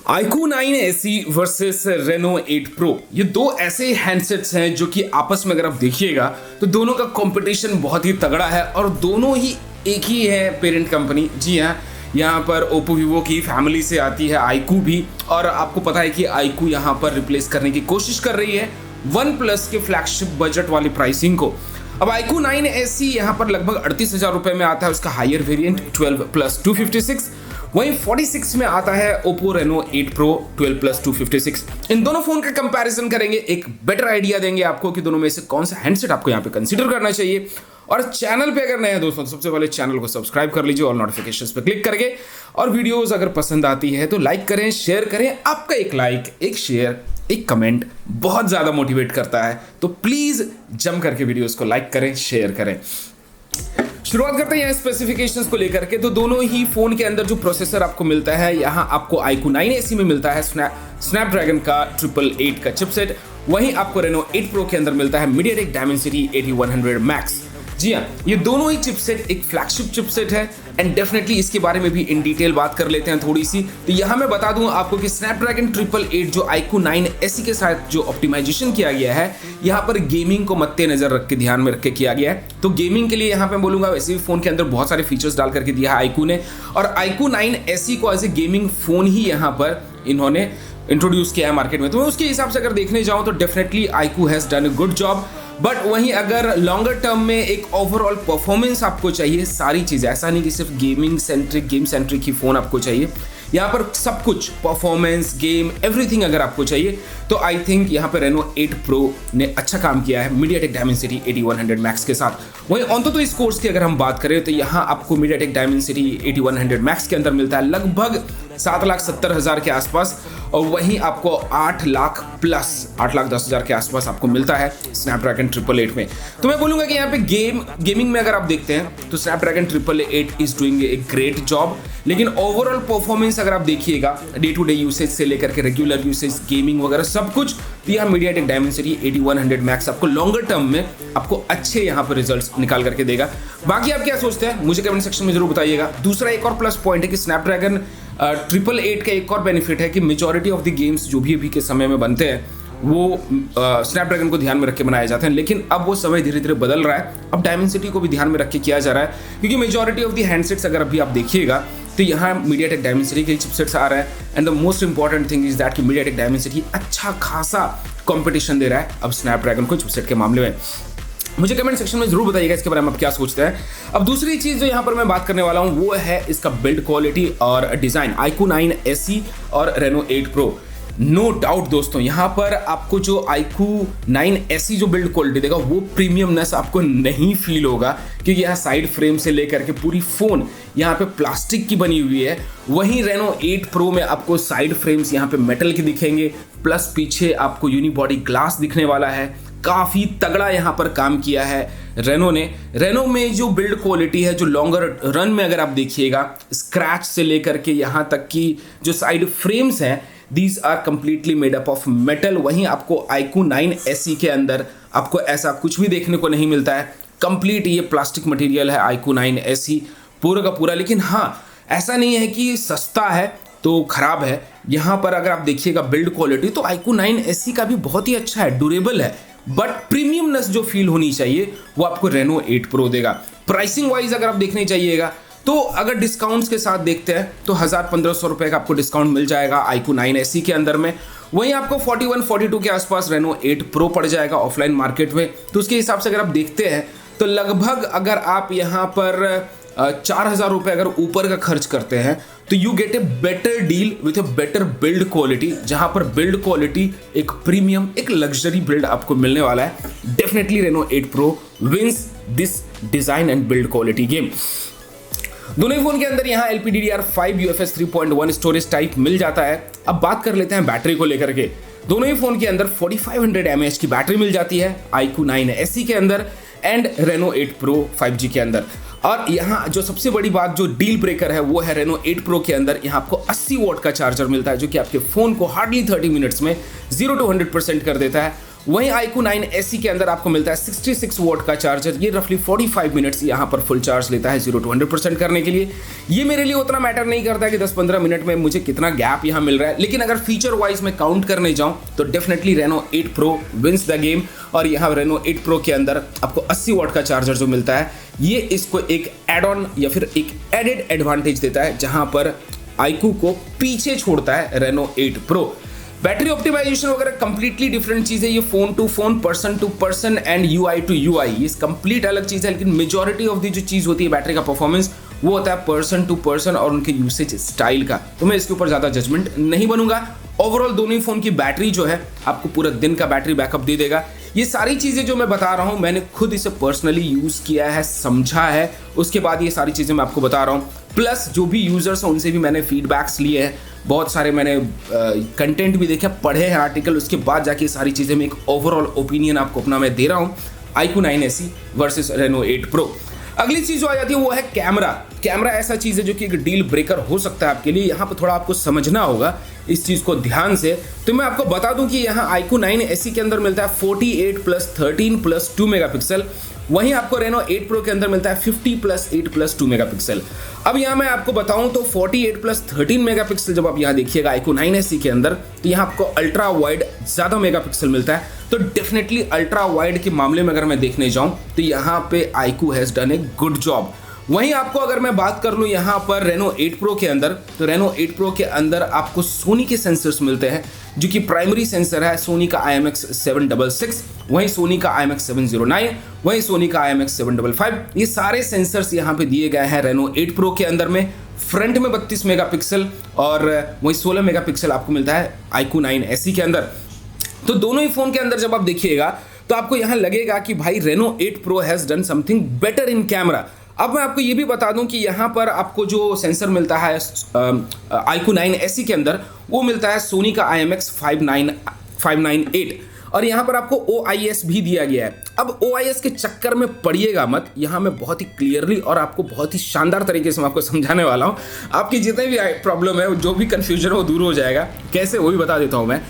iQOO 9 SE versus Reno 8 Pro, ये दो ऐसे हैंडसेट्स हैं जो कि आपस में अगर आप देखिएगा तो दोनों का कंपटीशन बहुत ही तगड़ा है और दोनों ही एक ही है पेरेंट कंपनी। जी हाँ, यहाँ पर Oppo Vivo की फैमिली से आती है iQOO भी, और आपको पता है कि iQOO यहाँ पर रिप्लेस करने की कोशिश कर रही है OnePlus के फ्लैगशिप बजट वाली प्राइसिंग को। अब iQOO 9 SE यहाँ पर लगभग 38,000 रुपए में आता है उसका हायर वेरिएंट 12+256, वहीं 46 में आता है Oppo Reno 8 Pro 12+256। इन दोनों फोन का कंपैरिजन करेंगे, एक बेटर आइडिया देंगे आपको कि दोनों में से कौन सा हैंडसेट आपको यहाँ पे कंसीडर करना चाहिए। और चैनल पे अगर नए हैं दोस्तों तो सबसे पहले चैनल को सब्सक्राइब कर लीजिए और नोटिफिकेशंस पे क्लिक करके, और वीडियोस अगर पसंद आती है तो लाइक करें, शेयर करें। आपका एक लाइक, एक शेयर, एक कमेंट बहुत ज्यादा मोटिवेट करता है, तो प्लीज जम करके वीडियोस को लाइक करें, शेयर करें। शुरुआत करते हैं यहाँ स्पेसिफिकेशंस को लेकर के। तो दोनों ही फोन के अंदर जो प्रोसेसर आपको मिलता है, यहाँ आपको iQOO 9 SE में मिलता है स्नैपड्रैगन का 888 का चिपसेट, वहीं आपको Reno 8 Pro के अंदर मिलता है MediaTek Dimensity 8100 Max। जी हाँ, ये दोनों ही चिपसेट एक फ्लैगशिप चिपसेट है एंड डेफिनेटली इसके बारे में भी इन डिटेल बात कर लेते हैं थोड़ी सी। तो यहाँ मैं बता दूं आपको कि स्नैपड्रैगन 888 जो iQOO 9 SE के साथ जो ऑप्टिमाइजेशन किया गया है, यहाँ पर गेमिंग को मद्देनजर रख के, ध्यान में रख के किया गया है। तो गेमिंग के लिए यहाँ पे बोलूंगा, वैसे भी फोन के अंदर बहुत सारे फीचर्स डाल करके दिया है iQOO ने, और iQOO 9 SE को एज ए गेमिंग फोन ही यहाँ पर इन्होंने इंट्रोड्यूस किया है मार्केट में। तो उसके हिसाब से अगर देखने जाऊं तो definitely iQOO has done a good job. But वहीं अगर लॉन्गर टर्म में एक ओवरऑल परफॉर्मेंस आपको चाहिए, सारी चीज़ें, ऐसा नहीं कि सिर्फ गेम सेंट्रिक ही फोन आपको चाहिए, यहाँ पर सब कुछ परफॉर्मेंस, गेम, एवरीथिंग अगर आपको चाहिए तो आई थिंक यहाँ पर Reno 8 Pro ने अच्छा काम किया है MediaTek Dimensity 8100 Max के साथ। वहीं ऑन इस कोर्स की अगर हम बात करें तो यहाँ आपको MediaTek Dimensity 8100 Max के अंदर मिलता है लगभग 7,70,000 के आसपास, और वहीं आपको 8,10,000 के आसपास आपको मिलता है स्नैपड्रैगन 888 में। तो मैं बोलूंगा कि यहाँ पे गेमिंग में अगर आप देखते हैं तो Snapdragon 888 is doing a great job, लेकिन ओवरऑल परफॉर्मेंस अगर आप देखिएगा डे टू डे यूसेज से लेकर के रेगुलर यूसेज, गेमिंग वगैरह सब कुछ, तो यहाँ MediaTek Dimensity 8100 Max आपको लॉन्गर टर्म में आपको अच्छे यहाँ पर रिजल्ट्स निकाल करके देगा। बाकी आप क्या सोचते हैं मुझे कमेंट सेक्शन में जरूर बताइएगा। दूसरा एक और प्लस पॉइंट है कि स्नैपड्रैगन 888 का एक और बेनिफिट है कि मेजॉरिटी ऑफ द गेम्स जो भी अभी के समय में बनते हैं वो स्नैपड्रैगन को ध्यान में रख के बनाए जाते हैं, लेकिन अब वो समय धीरे धीरे बदल रहा है। अब डायमेंसिटी को भी ध्यान में रख के किया जा रहा है, क्योंकि मेजॉरिटी ऑफ द हैंडसेट्स अगर अभी आप देखिएगा तो यहाँ MediaTek Dimensity के चिपसेट्स आ रहा है। And the most important thing is that कि MediaTek Dimensity अच्छा खासा कंपटीशन दे रहा है अब स्नैपड्रैगन को चिपसेट के मामले में। मुझे कमेंट सेक्शन में जरूर बताइएगा इसके बारे में आप क्या सोचते हैं। अब दूसरी चीज जो यहाँ पर मैं बात करने वाला हूँ वो है इसका बिल्ड क्वालिटी और डिजाइन, iQOO 9 SE और Reno 8 Pro। नो डाउट दोस्तों, यहाँ पर आपको जो iQOO 9 SE जो बिल्ड क्वालिटी देगा वो प्रीमियमनेस आपको नहीं फील होगा, क्योंकि यहाँ साइड फ्रेम से लेकर के पूरी फोन यहाँ पे प्लास्टिक की बनी हुई है। वहीं Reno 8 Pro में आपको साइड फ्रेम्स यहाँ पे मेटल के दिखेंगे, प्लस पीछे आपको यूनिबॉडी ग्लास दिखने वाला है। काफी तगड़ा यहाँ पर काम किया है रेनो ने। रेनो में जो बिल्ड क्वालिटी है, जो लॉन्गर रन में अगर आप देखिएगा, स्क्रैच से लेकर के यहाँ तक की जो साइड फ्रेम्स हैं, these are completely made up of metal. वहीं आपको iQOO 9 SE के अंदर आपको ऐसा कुछ भी देखने को नहीं मिलता है, कंप्लीट ये प्लास्टिक मटेरियल है iQOO 9 SE पूरा का पूरा। लेकिन हाँ, ऐसा नहीं है कि सस्ता है तो खराब है। यहाँ पर अगर आप देखिएगा बिल्ड क्वालिटी तो iQOO 9 SE का भी बहुत ही अच्छा है, ड्यूरेबल है, बट प्रीमियमनेस जो फील होनी चाहिए वो आपको Reno 8 Pro देगा। प्राइसिंग वाइज अगर आप देखने चाहिएगा तो अगर डिस्काउंट्स के साथ देखते हैं तो 1,000-1,500 रुपए का आपको डिस्काउंट मिल जाएगा iQOO 9 SE के अंदर में। वहीं आपको 41-42 के आसपास Reno 8 Pro पड़ जाएगा ऑफलाइन मार्केट में। तो उसके हिसाब से अगर आप देखते हैं तो लगभग अगर आप यहाँ पर 4,000 रुपए अगर ऊपर का खर्च करते हैं तो you get a better deal with a better build quality, जहां पर बिल्ड क्वालिटी एक प्रीमियम, एक लग्जरी बिल्ड आपको मिलने वाला है। Definitely Reno 8 Pro wins this design and build quality game. दोनों ही फोन के अंदर यहाँ LPDDR5 UFS 3.1 स्टोरेज टाइप मिल जाता है। अब बात कर लेते हैं बैटरी को लेकर के। दोनों ही फोन के अंदर 4500 mAh की बैटरी मिल जाती है iQOO 9 SE के अंदर एंड Reno 8 Pro 5G के अंदर। और यहाँ जो सबसे बड़ी बात, जो डील ब्रेकर है, वो है Reno 8 Pro के अंदर यहाँ आपको 80 वॉट का चार्जर मिलता है, जो कि आपके फोन को हार्डली 30 मिनट्स में 0 to 100% कर देता है। वहीं iQOO 9 SE के अंदर आपको मिलता है 66 वॉट का चार्जर। ये रफली 45 मिनट्स यहाँ पर फुल चार्ज लेता है 0 to 100% करने के लिए। ये मेरे लिए उतना मैटर नहीं करता है कि 10-15 मिनट में मुझे कितना गैप यहाँ मिल रहा है, लेकिन अगर फीचर वाइज में काउंट करने जाऊँ तो definitely Reno 8 Pro wins the game. और यहाँ Reno 8 Pro के अंदर आपको 80 वॉट का चार्जर जो मिलता है, ये इसको एक एड ऑन या फिर एक एडेड एडवांटेज देता है, जहाँ पर iQOO को पीछे छोड़ता है Reno 8 Pro। बैटरी ऑप्टिमाइजेशन वगैरह कंप्लीटली डिफरेंट चीज़ है। ये phone to phone, person to person and UI to UI, ये कंप्लीट अलग चीज़ है। लेकिन मेजॉरिटी ऑफ दी जो चीज़ होती है बैटरी का परफॉर्मेंस, वो होता है पर्सन टू पर्सन और उनके यूसेज स्टाइल का। तो मैं इसके ऊपर ज़्यादा जजमेंट नहीं बनूंगा। ओवरऑल दोनों ही फोन की बैटरी जो है आपको पूरा दिन का बैटरी बैकअप दे देगा। ये सारी चीज़ें जो मैं बता रहा हूँ, मैंने खुद इसे पर्सनली यूज़ किया है, समझा है, उसके बाद ये सारी चीज़ें मैं आपको बता रहा हूँ। प्लस जो भी यूज़र्स हैं उनसे भी मैंने फीडबैक्स लिए हैं, बहुत सारे मैंने कंटेंट भी देखे, पढ़े हैं आर्टिकल, उसके बाद जाके सारी चीज़ें मैं एक ओवरऑल ओपिनियन आपको अपना मैं दे रहा हूँ iQOO 9 SE versus Reno 8 Pro। अगली चीज़ जो आ जाती है वो है कैमरा। कैमरा ऐसा चीज़ है जो कि एक डील ब्रेकर हो सकता है आपके लिए। यहाँ पर थोड़ा आपको समझना होगा इस चीज़ को ध्यान से। तो मैं आपको बता दूं कि यहाँ iQOO 9 SE के अंदर मिलता है 48+13+2 मेगापिक्सल, वहीं आपको Reno 8 Pro के अंदर मिलता है 50+8+2 मेगापिक्सल। अब यहाँ मैं आपको बताऊं तो 48+13 मेगापिक्सल जब आप यहाँ देखिएगा iQOO 9 SE के अंदर, तो यहाँ आपको अल्ट्रा वाइड ज़्यादा मेगापिक्सल मिलता है। तो डेफिनेटली अल्ट्रा वाइड के मामले में अगर मैं देखने जाऊं तो यहाँ पे iQOO has done a good job. वहीं आपको अगर मैं बात कर लूँ यहाँ पर Reno 8 Pro के अंदर, तो Reno 8 Pro के अंदर आपको सोनी के सेंसर्स मिलते हैं, जो कि प्राइमरी सेंसर है सोनी का IMX766, वहीं सोनी का IMX709, वहीं सोनी का IMX755। ये सारे सेंसर्स यहाँ पे दिए गए हैं Reno 8 Pro के अंदर में। फ्रंट में 32 मेगापिक्सल और वहीं 16 मेगापिक्सल आपको मिलता है iQOO 9 SE के अंदर। तो दोनों ही फोन के अंदर जब आप देखिएगा तो आपको यहाँ लगेगा कि भाई Reno 8 Pro has done something better in camera. अब मैं आपको ये भी बता दूं कि यहाँ पर आपको जो सेंसर मिलता है iQOO 9 SE के अंदर, वो मिलता है सोनी का IMX598 और यहाँ पर आपको OIS भी दिया गया है। अब OIS के चक्कर में पड़िएगा मत, यहाँ मैं बहुत ही क्लियरली और आपको बहुत ही शानदार तरीके से मैं आपको समझाने वाला हूँ। आपकी जितने भी प्रॉब्लम है, जो भी कन्फ्यूजन है, वो दूर हो जाएगा। कैसे, वो भी बता देता हूँ मैं।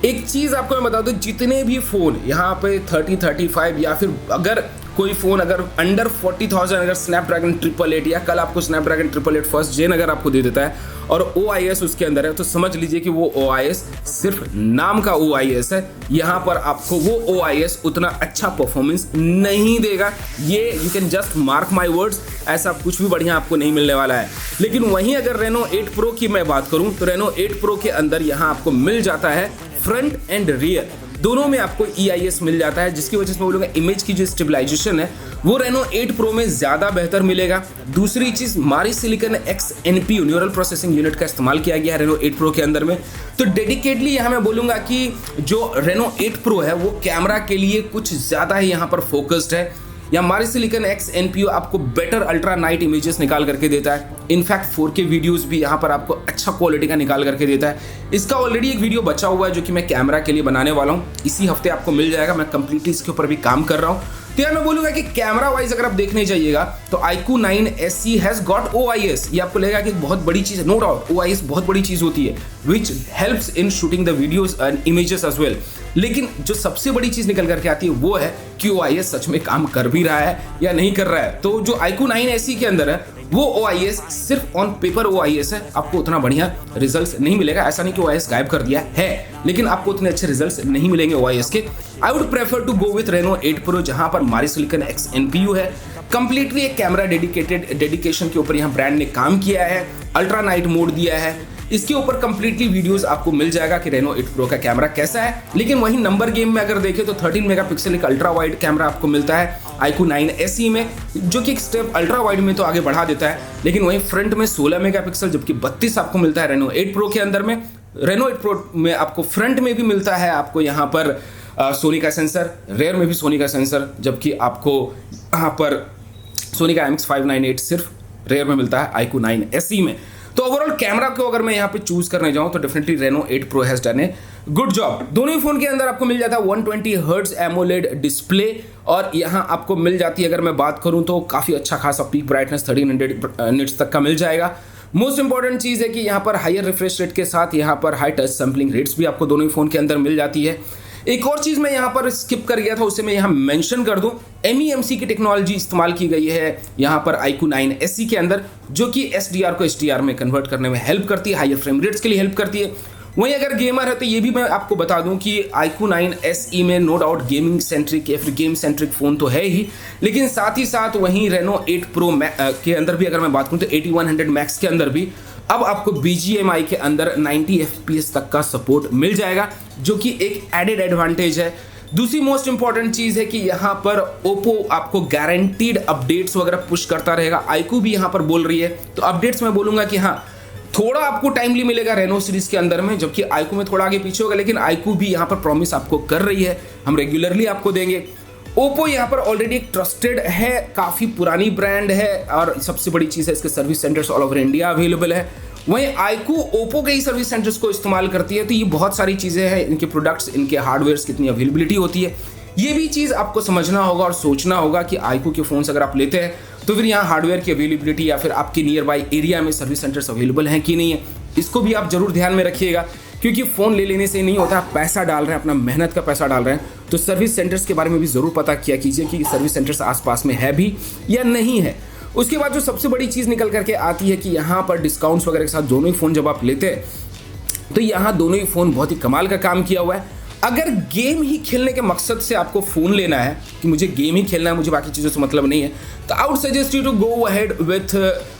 एक चीज़ आपको मैं बता दूं, जितने भी फ़ोन यहाँ पे 30-35 या फिर अगर कोई फ़ोन अगर अंडर 40,000 अगर स्नैपड्रैगन 888 या कल आपको स्नैपड्रैगन 888 फर्स्ट जेन अगर आपको दे देता है और OIS उसके अंदर है, तो समझ लीजिए कि वो OIS सिर्फ नाम का OIS है। यहाँ पर आपको वो OIS उतना अच्छा परफॉर्मेंस नहीं देगा। ये you can just mark my words, ऐसा कुछ भी बढ़िया आपको नहीं मिलने वाला है। लेकिन वहीं अगर Reno 8 Pro की मैं बात करूँ तो Reno 8 Pro के अंदर यहाँ आपको मिल जाता है फ्रंट एंड रियर दोनों में आपको EIS मिल जाता है, जिसकी वजह से मैं बोलूँगा इमेज की जो स्टेबलाइजेशन है वो Reno 8 Pro में ज़्यादा बेहतर मिलेगा। दूसरी चीज़, मारी silicon X NPU neural processing unit का इस्तेमाल किया गया है Reno 8 Pro के अंदर में। तो डेडिकेटली यहाँ मैं बोलूँगा कि जो Reno 8 Pro है वो कैमरा के लिए कुछ ज़्यादा ही यहाँ पर फोकस्ड है। या मारी सिलिकॉन X NPU आपको बेटर अल्ट्रा नाइट इमेजेस निकाल करके देता है। इनफैक्ट 4K वीडियोस भी यहाँ पर आपको अच्छा क्वालिटी का निकाल करके देता है। इसका ऑलरेडी एक वीडियो बचा हुआ है जो कि मैं कैमरा के लिए बनाने वाला हूँ, इसी हफ्ते आपको मिल जाएगा। मैं कंप्लीटली इसके ऊपर भी काम कर रहा हूँ। तो यार मैं बोलूँगा कि कैमरा वाइज अगर आप देखने जाइएगा तो iQOO 9 SE has got OIS। ये आपको लगेगा कि बहुत बड़ी चीज़ है, नो डाउट OIS बहुत बड़ी चीज़ होती है, which helps in shooting the videos and images as well. लेकिन जो सबसे बड़ी चीज़ निकल करके आती है वो है कि OIS सच में काम कर भी रहा है या नहीं कर रहा है। तो जो iQOO 9 SE के अंदर है वो OIS सिर्फ ऑन पेपर OIS है, आपको उतना बढ़िया रिजल्ट्स नहीं मिलेगा। ऐसा नहीं कि OIS गायब कर दिया है, लेकिन आपको उतने अच्छे रिजल्ट्स नहीं मिलेंगे OIS के। I would prefer to go with Reno 8 Pro, जहां पर मारी सिलिकॉन X NPU है। कंप्लीटली एक कैमरा डेडिकेशन के ऊपर यहाँ ब्रांड ने काम किया है, अल्ट्रा नाइट मोड दिया है, इसके ऊपर कंप्लीटली वीडियोस आपको मिल जाएगा कि Reno 8 Pro का कैमरा कैसा है। लेकिन वहीं नंबर गेम में अगर देखें तो 13 मेगापिक्सल एक अल्ट्रा वाइड कैमरा आपको मिलता है iQOO 9 SE में, जो कि एक स्टेप अल्ट्रा वाइड में तो आगे बढ़ा देता है। लेकिन वहीं फ्रंट में 16 मेगापिक्सल जबकि 32 आपको मिलता है Reno 8 Pro के अंदर में। Reno 8 Pro में आपको फ्रंट में भी मिलता है आपको यहाँ पर सोनी का सेंसर, रेयर में भी सोनी का सेंसर, जबकि आपको यहाँ पर सोनी का IMX598 सिर्फ रेयर में मिलता है iQOO 9 SE में। तो ओवरऑल कैमरा को अगर मैं यहाँ पे चूज करने जाऊँ तो definitely Reno 8 Pro has done a good job. दोनों ही फोन के अंदर आपको मिल जाता है 120 हर्ट्ज एमोलेड डिस्प्ले, और यहाँ आपको मिल जाती है, अगर मैं बात करूँ तो काफ़ी अच्छा खासा पीक ब्राइटनेस 1300 निट्स तक का मिल जाएगा। मोस्ट इंपॉर्टेंट चीज़ है कि यहाँ पर हायर रिफ्रेश रेट के साथ यहाँ पर हाई टच सैम्पलिंग रेट्स भी आपको दोनों ही फ़ोन के अंदर मिल जाती है। एक और चीज़ मैं यहाँ पर स्किप कर गया था, उसे मैं यहाँ मेंशन कर दूँ। MEMC की टेक्नोलॉजी इस्तेमाल की गई है यहाँ पर iQOO 9 SE के अंदर, जो कि SDR को HDR में कन्वर्ट करने में हेल्प करती है, हायर फ्रेम रेट्स के लिए हेल्प करती है। वहीं अगर गेमर है तो ये भी मैं आपको बता दूं कि iQOO 9 SE में नो डाउट गेमिंग सेंट्रिक या फिर गेम सेंट्रिक फ़ोन तो है ही, लेकिन साथ ही साथ वहीं Reno 8 Pro के अंदर भी अगर मैं बात करूं तो 8100 मैक्स के अंदर भी अब आपको BGMI के अंदर 90 FPS तक का सपोर्ट मिल जाएगा, जो कि एक एडेड एडवांटेज है। दूसरी मोस्ट इंपॉर्टेंट चीज़ है कि यहाँ पर ओप्पो आपको गारंटीड अपडेट्स वगैरह पुश करता रहेगा। iQOO भी यहाँ पर बोल रही है, तो अपडेट्स मैं बोलूँगा कि हाँ थोड़ा आपको टाइमली मिलेगा रेनो सीरीज के अंदर में, जबकि iQOO में थोड़ा आगे पीछे होगा, लेकिन iQOO भी यहाँ पर प्रॉमिस आपको कर रही है, हम रेगुलरली आपको देंगे। ओप्पो यहाँ पर ऑलरेडी एक ट्रस्टेड है, काफ़ी पुरानी ब्रांड है, और सबसे बड़ी चीज़ है इसके service centres all over India available है। वहीं iQOO ओप्पो के ही सर्विस सेंटर्स को इस्तेमाल करती है, तो ये बहुत सारी चीज़ें हैं, इनके प्रोडक्ट्स, इनके हार्डवेयर्स कितनी अवेलेबिलिटी होती है, ये भी चीज़ आपको समझना होगा और सोचना होगा कि iQOO के फ़ोन्स अगर आप लेते हैं तो फिर यहाँ हार्डवेयर की अवेलेबिलिटी या फिर आपके नियर बाई एरिया में सर्विस सेंटर्स अवेलेबल हैं कि नहीं है, इसको भी आप जरूर ध्यान में रखिएगा। क्योंकि फ़ोन ले लेने से नहीं होता, आप पैसा डाल रहे हैं, अपना मेहनत का पैसा डाल रहे हैं, तो सर्विस सेंटर्स के बारे में भी ज़रूर पता किया कीजिए कि सर्विस सेंटर्स आसपास में है भी या नहीं है। उसके बाद जो सबसे बड़ी चीज़ निकल करके आती है कि यहाँ पर डिस्काउंट्स वगैरह के साथ दोनों ही फ़ोन जब आप लेते हैं तो यहाँ दोनों ही फ़ोन बहुत ही कमाल का काम किया हुआ है। अगर गेम ही खेलने के मकसद से आपको फ़ोन लेना है कि मुझे गेम ही खेलना है, मुझे बाकी चीज़ों से मतलब नहीं है, तो I would suggest you to go ahead with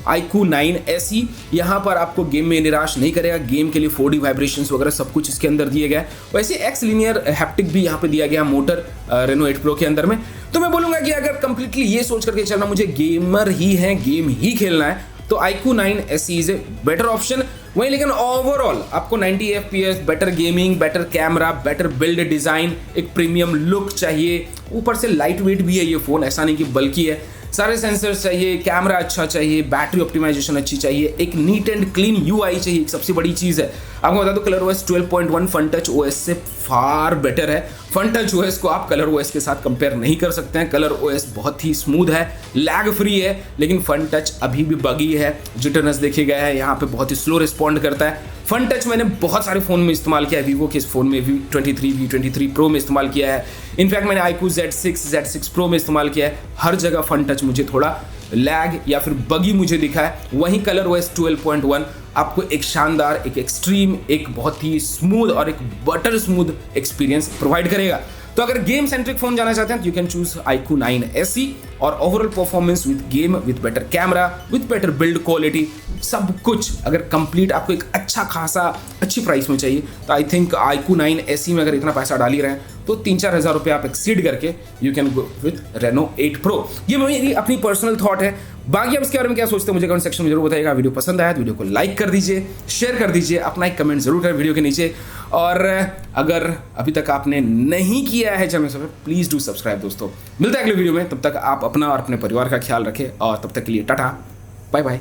iQOO 9 SE। यहाँ पर आपको गेम में निराश नहीं करेगा, गेम के लिए 4D वाइब्रेशंस वगैरह सब कुछ इसके अंदर दिए गया है। वैसे एक्स लीनियर हैप्टिक भी यहाँ पे दिया गया मोटर Reno 8 Pro के अंदर में। तो मैं बोलूँगा कि अगर कंप्लीटली ये सोच करके चलना मुझे गेमर ही है, गेम ही खेलना है, तो iQOO 9 SE is a better option. वहीं लेकिन ओवरऑल आपको 90 FPS, better gaming, better camera, better build design, एक प्रीमियम लुक चाहिए, ऊपर से लाइट वेट भी है ये फ़ोन, ऐसा नहीं कि बल्कि है, सारे सेंसर्स चाहिए, कैमरा अच्छा चाहिए, बैटरी ऑप्टिमाइजेशन अच्छी चाहिए, एक नीट एंड क्लीन UI चाहिए, एक सबसे बड़ी चीज़ है। आपको बता दो ColorOS 12.1 FunTouch OS से फार बेटर है। FunTouch OS को आप ColorOS के साथ कंपेयर नहीं कर सकते हैं। ColorOS बहुत ही स्मूथ है, लैग फ्री है, लेकिन FunTouch अभी भी बगी है, जिटरनेस देखे गया है, यहाँ पे बहुत ही स्लो रिस्पॉन्ड करता है। FunTouch मैंने बहुत सारे फ़ोन में इस्तेमाल किया है, वीवो के इस फ़ोन में V23, V23 Pro में इस्तेमाल किया है, इनफैक्ट मैंने iQOO Z6 Pro में इस्तेमाल किया है। हर जगह FunTouch मुझे थोड़ा लैग या फिर बगी मुझे दिखा है। वहीं ColorOS 12.1 आपको एक शानदार, एक एक्सट्रीम, एक बहुत ही स्मूथ और एक बटर स्मूथ एक्सपीरियंस प्रोवाइड करेगा। तो अगर गेम सेंट्रिक फोन जाना चाहते हैं तो you can choose iQOO 9 SE, और overall performance with game, with better camera, with better build quality, सब कुछ अगर कंप्लीट आपको एक अच्छा खासा अच्छी प्राइस में चाहिए तो आई थिंक iQOO 9 SE में अगर इतना पैसा डाल ही रहे हैं तो 3-4 हज़ार रुपये आप एक्सीड करके you can go with Reno 8 Pro। ये मेरी अपनी पर्सनल थॉट है, बाकी आप इसके बारे में क्या सोचते हैं मुझे कमेंट सेक्शन में जरूर बताइएगा। वीडियो पसंद आया तो वीडियो को लाइक कर दीजिए, शेयर कर दीजिए, अपना एक कमेंट जरूर करें वीडियो के नीचे, और अगर अभी तक आपने नहीं किया है चैनल में प्लीज़ डू सब्सक्राइब। दोस्तों मिलते हैं अगले वीडियो में, तब तक आप अपना और अपने परिवार का ख्याल रखें, और तब तक के लिए टाटा बाय बाय।